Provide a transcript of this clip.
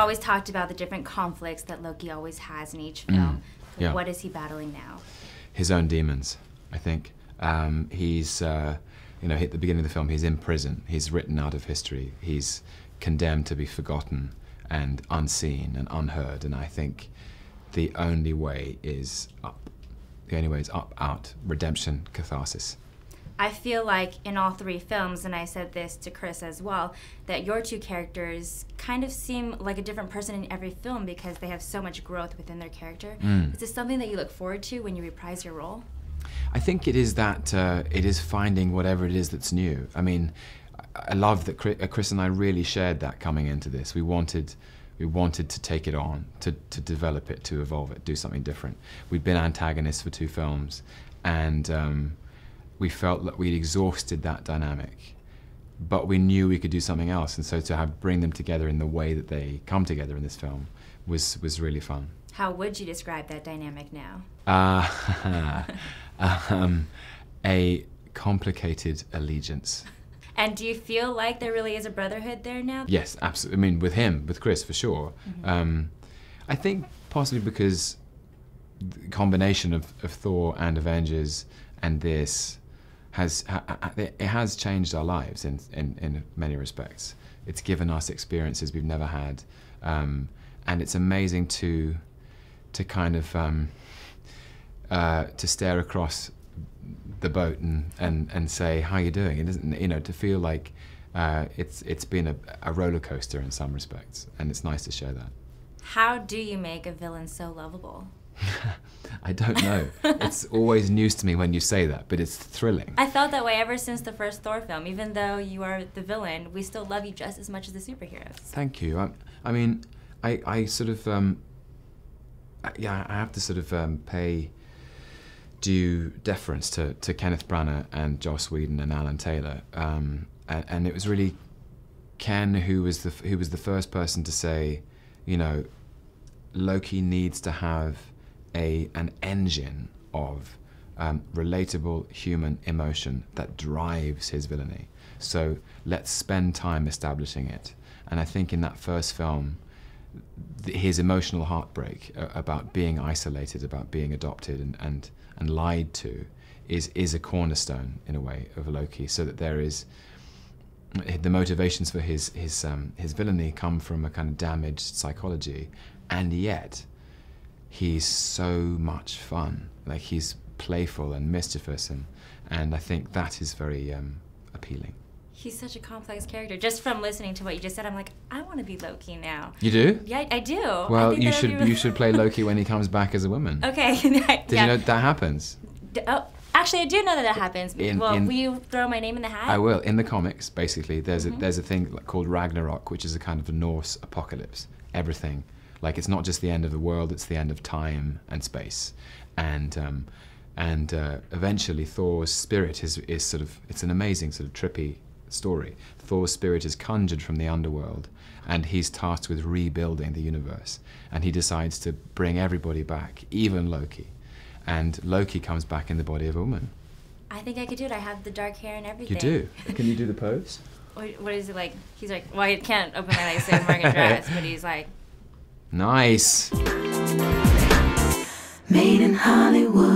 always talked about the different conflicts that Loki always has in each film. Yeah. What is he battling now? His own demons, I think. He's, you know, at the beginning of the film, he's in prison. He's written out of history. He's condemned to be forgotten and unseen and unheard. And I think the only way is up. The only way is up, out, redemption, catharsis. I feel like in all three films, and I said this to Chris as well, that your two characters kind of seem like a different person in every film because they have so much growth within their character. Is this something that you look forward to when you reprise your role? I think it is that, it is finding whatever it is that's new. I mean, I love that Chris and I really shared that coming into this. We wanted to take it on, to develop it, to evolve it, do something different. We'd been antagonists for 2 films, and we felt that we'd exhausted that dynamic, but we knew we could do something else, and so to bring them together in the way that they come together in this film was really fun. How would you describe that dynamic now? A complicated allegiance. And do you feel like there really is a brotherhood there now? Yes, absolutely. I mean, with Chris, for sure. I think possibly because the combination of Thor and Avengers and this has changed our lives in many respects. It's given us experiences we've never had, and it's amazing to kind of to stare across the boat and say, how are you doing? It isn't, you know, to feel like it's been a roller coaster in some respects, and it's nice to share that. How do you make a villain so lovable? I don't know. It's always news to me when you say that, but it's thrilling. I felt that way ever since the first Thor film. Even though you are the villain, we still love you just as much as the superheroes. Thank you. I mean, I sort of, yeah, I have to sort of pay due deference to Kenneth Branagh and Joss Whedon and Alan Taylor, and it was really Ken who was the first person to say, you know, Loki needs to have an engine of relatable human emotion that drives his villainy. So let's spend time establishing it. And I think in that first film, his emotional heartbreak about being isolated, about being adopted and lied to, is a cornerstone in a way of Loki. So that there is the motivations for his villainy come from a kind of damaged psychology, and yet he's so much fun. Like, he's playful and mischievous, and I think that is very appealing. He's such a complex character. Just from listening to what you just said, I'm like, I want to be Loki now. You do? Yeah, I do. Well, you should play Loki when he comes back as a woman. Okay. Did you know that happens? Oh, actually, I do know that happens. Will you throw my name in the hat? I will. In the comics, basically, there's a thing called Ragnarok, which is a kind of a Norse apocalypse. Everything, like, it's not just the end of the world; it's the end of time and space, and eventually Thor's spirit is sort of, it's an amazing sort of trippy story. Thor's spirit is conjured from the underworld, and he's tasked with rebuilding the universe, and he decides to bring everybody back, even Loki, and Loki comes back in the body of a woman. I think I could do it. I have the dark hair and everything. You do? Can you do the pose? What is it like? He's like, well, I can't open my eyes, so I'm wearing a dress, but he's like... Nice! Made in Hollywood.